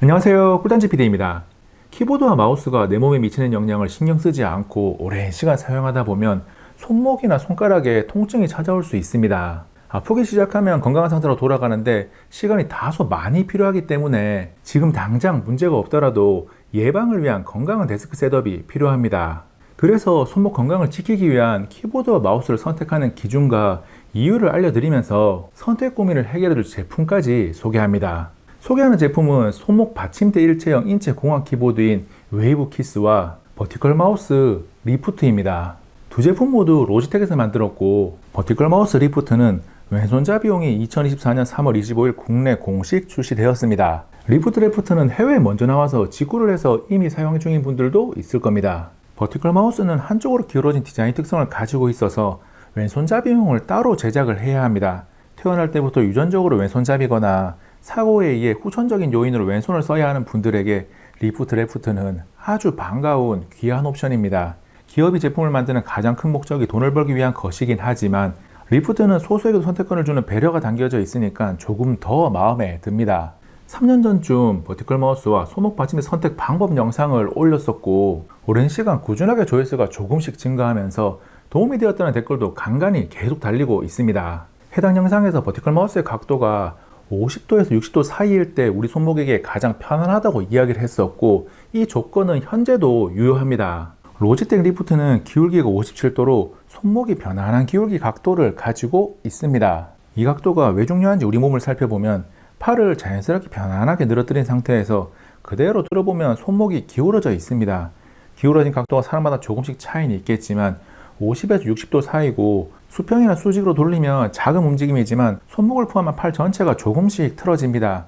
안녕하세요, 꿀단지 PD입니다. 키보드와 마우스가 내 몸에 미치는 영향을 신경 쓰지 않고 오랜 시간 사용하다 보면 손목이나 손가락에 통증이 찾아올 수 있습니다. 아프기 시작하면 건강한 상태로 돌아가는데 시간이 다소 많이 필요하기 때문에 지금 당장 문제가 없더라도 예방을 위한 건강한 데스크 셋업이 필요합니다. 그래서 손목 건강을 지키기 위한 키보드와 마우스를 선택하는 기준과 이유를 알려드리면서 선택 고민을 해결해줄 제품까지 소개합니다. 소개하는 제품은 손목 받침대 일체형 인체 공학 키보드인 웨이브 키스와 버티컬 마우스 리프트입니다. 두 제품 모두 로지텍에서 만들었고, 버티컬 마우스 리프트는 왼손잡이용이 2024년 3월 25일 국내 공식 출시되었습니다. 리프트는 해외에 먼저 나와서 직구를 해서 이미 사용 중인 분들도 있을 겁니다. 버티컬 마우스는 한쪽으로 기울어진 디자인 특성을 가지고 있어서 왼손잡이용을 따로 제작을 해야 합니다. 태어날 때부터 유전적으로 왼손잡이거나 사고에 의해 후천적인 요인으로 왼손을 써야 하는 분들에게 리프트는 아주 반가운 귀한 옵션입니다. 기업이 제품을 만드는 가장 큰 목적이 돈을 벌기 위한 것이긴 하지만 리프트는 소수에게도 선택권을 주는 배려가 담겨져 있으니까 조금 더 마음에 듭니다. 3년 전쯤 버티컬 마우스와 손목 받침대 선택 방법 영상을 올렸었고, 오랜 시간 꾸준하게 조회수가 조금씩 증가하면서 도움이 되었다는 댓글도 간간히 계속 달리고 있습니다. 해당 영상에서 버티컬 마우스의 각도가 50도에서 60도 사이일 때 우리 손목에게 가장 편안하다고 이야기를 했었고, 이 조건은 현재도 유효합니다. 로지텍 리프트는 기울기가 57도로 손목이 편안한 기울기 각도를 가지고 있습니다. 이 각도가 왜 중요한지 우리 몸을 살펴보면 팔을 자연스럽게 편안하게 늘어뜨린 상태에서 그대로 들어보면 손목이 기울어져 있습니다. 기울어진 각도가 사람마다 조금씩 차이는 있겠지만 50에서 60도 사이고, 수평이나 수직으로 돌리면 작은 움직임이지만 손목을 포함한 팔 전체가 조금씩 틀어집니다.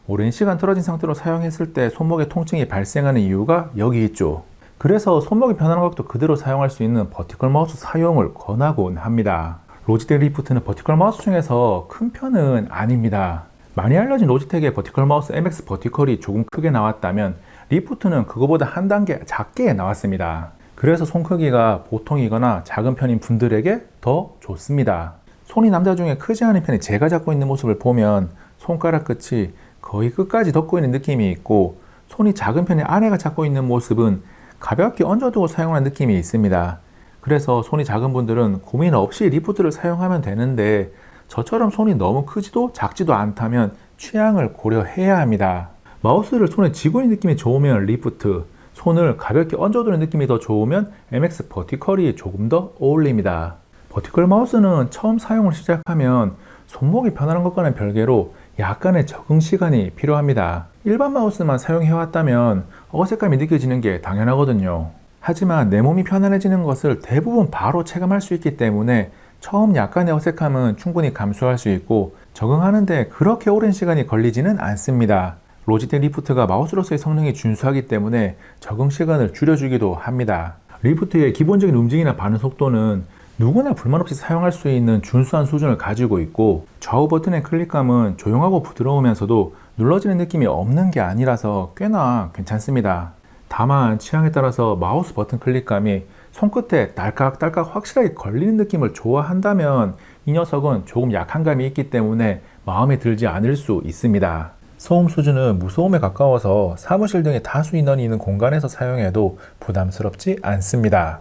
오랜 시간 틀어진 상태로 사용했을 때 손목에 통증이 발생하는 이유가 여기 있죠. 그래서 손목이 편안한 각도 그대로 사용할 수 있는 버티컬 마우스 사용을 권하곤 합니다. 로지텍 리프트는 버티컬 마우스 중에서 큰 편은 아닙니다. 많이 알려진 로지텍의 버티컬 마우스 MX 버티컬이 조금 크게 나왔다면 리프트는 그거보다 한 단계 작게 나왔습니다. 그래서 손 크기가 보통이거나 작은 편인 분들에게 더 좋습니다. 손이 남자 중에 크지 않은 편이 제가 잡고 있는 모습을 보면 손가락 끝이 거의 끝까지 덮고 있는 느낌이 있고, 손이 작은 편의 아내가 잡고 있는 모습은 가볍게 얹어두고 사용하는 느낌이 있습니다. 그래서 손이 작은 분들은 고민 없이 리프트를 사용하면 되는데, 저처럼 손이 너무 크지도 작지도 않다면 취향을 고려해야 합니다. 마우스를 손에 쥐고 있는 느낌이 좋으면 리프트, 손을 가볍게 얹어두는 느낌이 더 좋으면 MX 버티컬이 조금 더 어울립니다. 버티컬 마우스는 처음 사용을 시작하면 손목이 편안한 것과는 별개로 약간의 적응 시간이 필요합니다. 일반 마우스만 사용해왔다면 어색감이 느껴지는 게 당연하거든요. 하지만 내 몸이 편안해지는 것을 대부분 바로 체감할 수 있기 때문에 처음 약간의 어색함은 충분히 감수할 수 있고, 적응하는데 그렇게 오랜 시간이 걸리지는 않습니다. 로지텍 리프트가 마우스로서의 성능이 준수하기 때문에 적응 시간을 줄여주기도 합니다. 리프트의 기본적인 움직임이나 반응 속도는 누구나 불만 없이 사용할 수 있는 준수한 수준을 가지고 있고, 좌우 버튼의 클릭감은 조용하고 부드러우면서도 눌러지는 느낌이 없는 게 아니라서 꽤나 괜찮습니다. 다만 취향에 따라서 마우스 버튼 클릭감이 손끝에 딸깍딸깍 확실하게 걸리는 느낌을 좋아한다면 이 녀석은 조금 약한 감이 있기 때문에 마음에 들지 않을 수 있습니다. 소음 수준은 무소음에 가까워서 사무실 등의 다수 인원이 있는 공간에서 사용해도 부담스럽지 않습니다.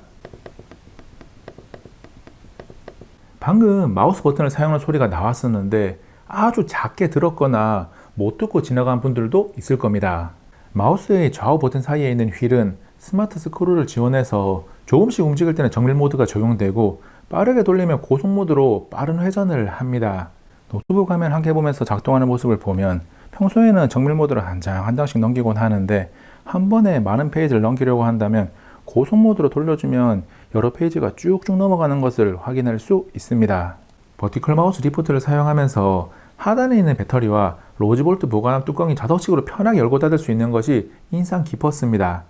방금 마우스 버튼을 사용하는 소리가 나왔었는데 아주 작게 들었거나 못 듣고 지나간 분들도 있을 겁니다. 마우스의 좌우 버튼 사이에 있는 휠은 스마트 스크롤을 지원해서 조금씩 움직일 때는 정밀 모드가 적용되고, 빠르게 돌리면 고속 모드로 빠른 회전을 합니다. 노트북 화면 한 개 보면서 작동하는 모습을 보면 평소에는 정밀 모드를 한 장 한 장씩 넘기곤 하는데, 한 번에 많은 페이지를 넘기려고 한다면 고속 모드로 돌려주면 여러 페이지가 쭉쭉 넘어가는 것을 확인할 수 있습니다. 버티컬 마우스 리프트를 사용하면서 하단에 있는 배터리와 로즈볼트 보관함 뚜껑이 자석식으로 편하게 열고 닫을 수 있는 것이 인상 깊었습니다.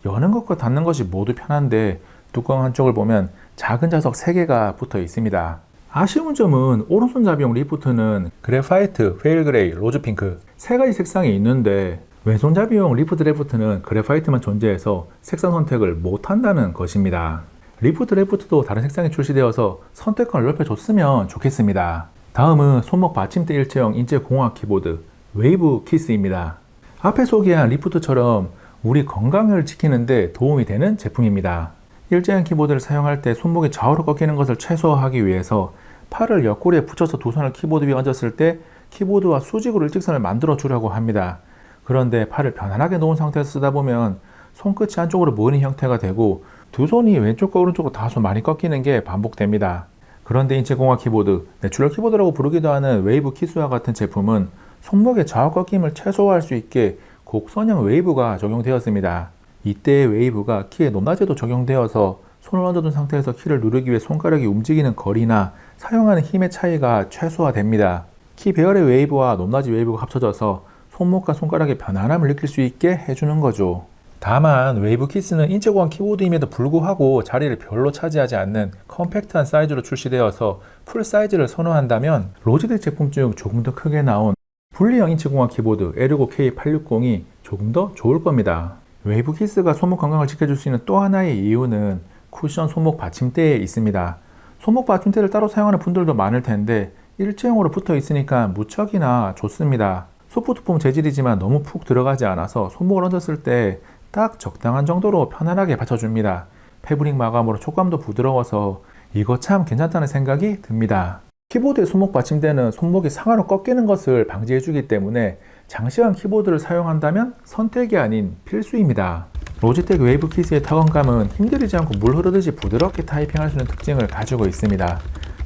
여는 것과 닫는 것이 모두 편한데 뚜껑 한쪽을 보면 작은 자석 3개가 붙어 있습니다. 아쉬운 점은 오른손잡이용 리프트는 그래파이트, 페일 그레이, 로즈 핑크 3가지 색상이 있는데, 왼손잡이용 리프트는 그래파이트만 존재해서 색상 선택을 못한다는 것입니다. 리프트도 다른 색상이 출시되어서 선택권을 넓혀줬으면 좋겠습니다. 다음은 손목 받침대 일체형 인체 공학 키보드 웨이브 키스입니다. 앞에 소개한 리프트처럼 우리 건강을 지키는데 도움이 되는 제품입니다. 일자형 키보드를 사용할 때 손목이 좌우로 꺾이는 것을 최소화하기 위해서 팔을 옆구리에 붙여서 두 손을 키보드 위에 얹었을 때 키보드와 수직으로 일직선을 만들어 주려고 합니다. 그런데 팔을 편안하게 놓은 상태에서 쓰다 보면 손끝이 안쪽으로 모이는 형태가 되고 두 손이 왼쪽과 오른쪽으로 다소 많이 꺾이는 게 반복됩니다. 그런데 인체공학 키보드, 내추럴 키보드라고 부르기도 하는 웨이브 키스와 같은 제품은 손목의 좌우 꺾임을 최소화할 수 있게 곡선형 웨이브가 적용되었습니다. 이때의 웨이브가 키의 높낮이도 적용되어서 손을 얹어둔 상태에서 키를 누르기 위해 손가락이 움직이는 거리나 사용하는 힘의 차이가 최소화됩니다. 키 배열의 웨이브와 높낮이 웨이브가 합쳐져서 손목과 손가락의 편안함을 느낄 수 있게 해주는 거죠. 다만 웨이브 키스는 인체공학 키보드임에도 불구하고 자리를 별로 차지하지 않는 컴팩트한 사이즈로 출시되어서 풀 사이즈를 선호한다면 로지텍 제품 중 조금 더 크게 나온 분리형 인체공학 키보드 에르고 K860이 조금 더 좋을 겁니다. 웨이브 키스가 손목 건강을 지켜줄 수 있는 또 하나의 이유는 쿠션 손목 받침대에 있습니다. 손목 받침대를 따로 사용하는 분들도 많을 텐데 일체형으로 붙어 있으니까 무척이나 좋습니다. 소프트폼 재질이지만 너무 푹 들어가지 않아서 손목을 얹었을 때 딱 적당한 정도로 편안하게 받쳐줍니다. 패브릭 마감으로 촉감도 부드러워서 이거 참 괜찮다는 생각이 듭니다. 키보드의 손목 받침대는 손목이 상하로 꺾이는 것을 방지해주기 때문에 장시간 키보드를 사용한다면 선택이 아닌 필수입니다. 로지텍 웨이브 키스의 타건감은 힘들이지 않고 물 흐르듯이 부드럽게 타이핑할 수 있는 특징을 가지고 있습니다.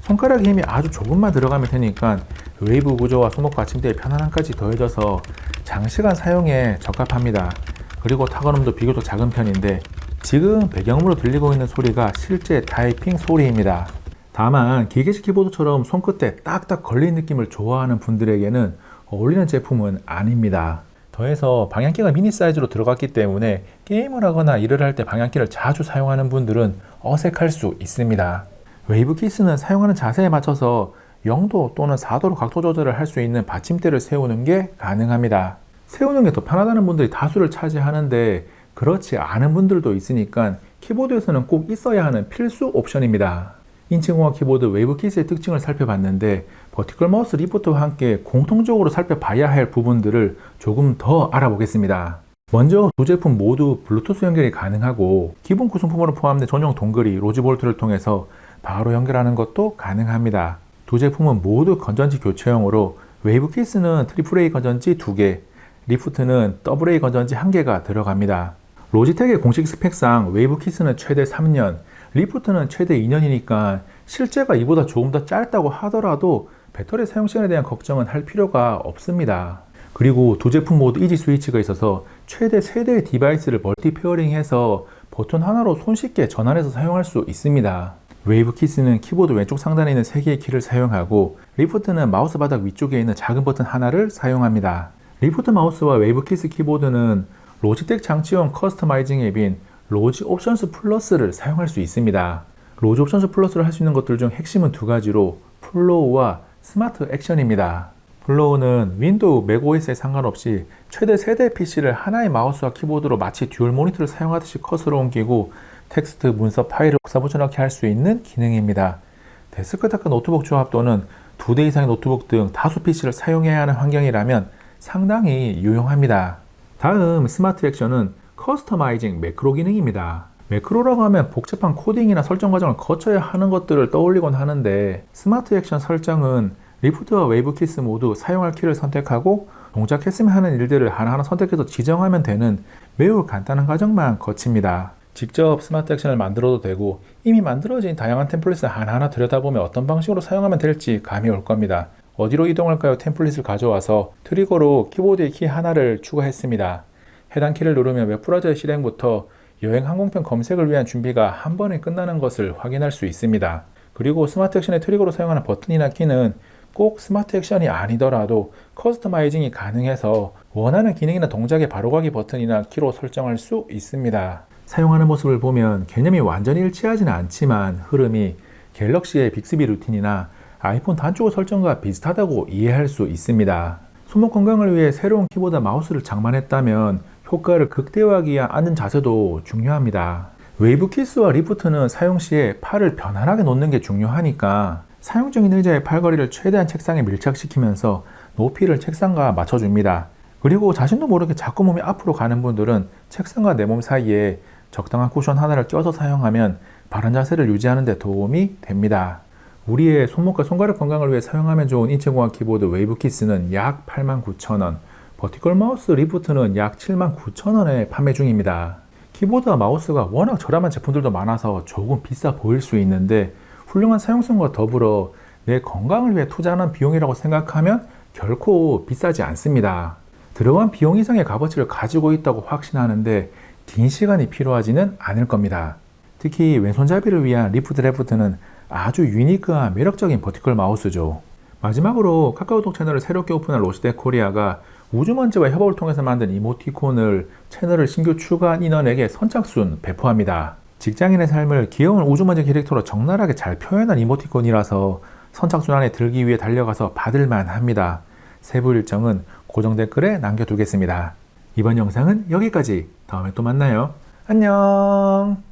손가락의 힘이 아주 조금만 들어가면 되니까 웨이브 구조와 손목 받침대의 편안함까지 더해져서 장시간 사용에 적합합니다. 그리고 타건음도 비교적 작은 편인데 지금 배경음으로 들리고 있는 소리가 실제 타이핑 소리입니다. 다만 기계식 키보드처럼 손끝에 딱딱 걸린 느낌을 좋아하는 분들에게는 어울리는 제품은 아닙니다. 더해서 방향키가 미니 사이즈로 들어갔기 때문에 게임을 하거나 일을 할 때 방향키를 자주 사용하는 분들은 어색할 수 있습니다. 웨이브 키스는 사용하는 자세에 맞춰서 0도 또는 4도로 각도 조절을 할 수 있는 받침대를 세우는 게 가능합니다. 세우는 게 더 편하다는 분들이 다수를 차지하는데 그렇지 않은 분들도 있으니까 키보드에서는 꼭 있어야 하는 필수 옵션입니다. 인체공학 키보드 웨이브 키스의 특징을 살펴봤는데 버티컬 마우스 리프트와 함께 공통적으로 살펴봐야 할 부분들을 조금 더 알아보겠습니다. 먼저 두 제품 모두 블루투스 연결이 가능하고 기본 구성품으로 포함된 전용 동글이 로지볼트를 통해서 바로 연결하는 것도 가능합니다. 두 제품은 모두 건전지 교체형으로 웨이브 키스는 AAA 건전지 2개, 리프트는 AA 건전지 1개가 들어갑니다. 로지텍의 공식 스펙상 웨이브 키스는 최대 3년, 리프트는 최대 2년이니까 실제가 이보다 조금 더 짧다고 하더라도 배터리 사용 시간에 대한 걱정은 할 필요가 없습니다. 그리고 두 제품 모두 이지 스위치가 있어서 최대 3대의 디바이스를 멀티 페어링해서 버튼 하나로 손쉽게 전환해서 사용할 수 있습니다. 웨이브 키스는 키보드 왼쪽 상단에 있는 3개의 키를 사용하고 리프트는 마우스 바닥 위쪽에 있는 작은 버튼 하나를 사용합니다. 리프트 마우스와 웨이브 키스 키보드는 로지텍 장치용 커스터마이징 앱인 로지 옵션스 플러스를 사용할 수 있습니다. 로지 옵션스 플러스를 할 수 있는 것들 중 핵심은 두 가지로 플로우와 스마트 액션입니다. 플로우는 윈도우, 맥OS에 상관없이 최대 세대 PC를 하나의 마우스와 키보드로 마치 듀얼 모니터를 사용하듯이 컷으로 옮기고 텍스트, 문서, 파일을 복사 붙여넣기 할 수 있는 기능입니다. 데스크탑과 노트북 조합 또는 2대 이상의 노트북 등 다수 PC를 사용해야 하는 환경이라면 상당히 유용합니다. 다음 스마트 액션은 커스터마이징 매크로 기능입니다. 매크로라고 하면 복잡한 코딩이나 설정 과정을 거쳐야 하는 것들을 떠올리곤 하는데 스마트 액션 설정은 리프트와 웨이브 키스 모두 사용할 키를 선택하고 동작했으면 하는 일들을 하나하나 선택해서 지정하면 되는 매우 간단한 과정만 거칩니다. 직접 스마트 액션을 만들어도 되고 이미 만들어진 다양한 템플릿을 하나하나 들여다보면 어떤 방식으로 사용하면 될지 감이 올 겁니다. 어디로 이동할까요? 템플릿을 가져와서 트리거로 키보드의 키 하나를 추가했습니다. 해당 키를 누르면 웹브라우저의 실행부터 여행 항공편 검색을 위한 준비가 한 번에 끝나는 것을 확인할 수 있습니다. 그리고 스마트 액션의 트리거로 사용하는 버튼이나 키는 꼭 스마트 액션이 아니더라도 커스터마이징이 가능해서 원하는 기능이나 동작의 바로가기 버튼이나 키로 설정할 수 있습니다. 사용하는 모습을 보면 개념이 완전히 일치하지는 않지만 흐름이 갤럭시의 빅스비 루틴이나 아이폰 단축 설정과 비슷하다고 이해할 수 있습니다. 손목 건강을 위해 새로운 키보드와 마우스를 장만했다면 효과를 극대화하기 위한 앉은 자세도 중요합니다. 웨이브 키스와 리프트는 사용 시에 팔을 편안하게 놓는 게 중요하니까 사용 중인 의자의 팔걸이를 최대한 책상에 밀착시키면서 높이를 책상과 맞춰줍니다. 그리고 자신도 모르게 자꾸 몸이 앞으로 가는 분들은 책상과 내 몸 사이에 적당한 쿠션 하나를 껴서 사용하면 바른 자세를 유지하는 데 도움이 됩니다. 우리의 손목과 손가락 건강을 위해 사용하면 좋은 인체공학 키보드 웨이브키스는 약 89,000원, 버티컬 마우스 리프트는 약 79,000원에 판매 중입니다. 키보드와 마우스가 워낙 저렴한 제품들도 많아서 조금 비싸 보일 수 있는데 훌륭한 사용성과 더불어 내 건강을 위해 투자하는 비용이라고 생각하면 결코 비싸지 않습니다. 들어간 비용 이상의 값어치를 가지고 있다고 확신하는데 긴 시간이 필요하지는 않을 겁니다. 특히 왼손잡이를 위한 리프트 레프트는 아주 유니크한 매력적인 버티컬 마우스죠. 마지막으로 카카오톡 채널을 새롭게 오픈한 로시텍 코리아가 우주먼지와 협업을 통해서 만든 이모티콘을 채널을 신규 추가한 인원에게 선착순 배포합니다. 직장인의 삶을 귀여운 우주먼지 캐릭터로 적나라하게 잘 표현한 이모티콘이라서 선착순 안에 들기 위해 달려가서 받을만 합니다. 세부 일정은 고정 댓글에 남겨두겠습니다. 이번 영상은 여기까지. 다음에 또 만나요. 안녕.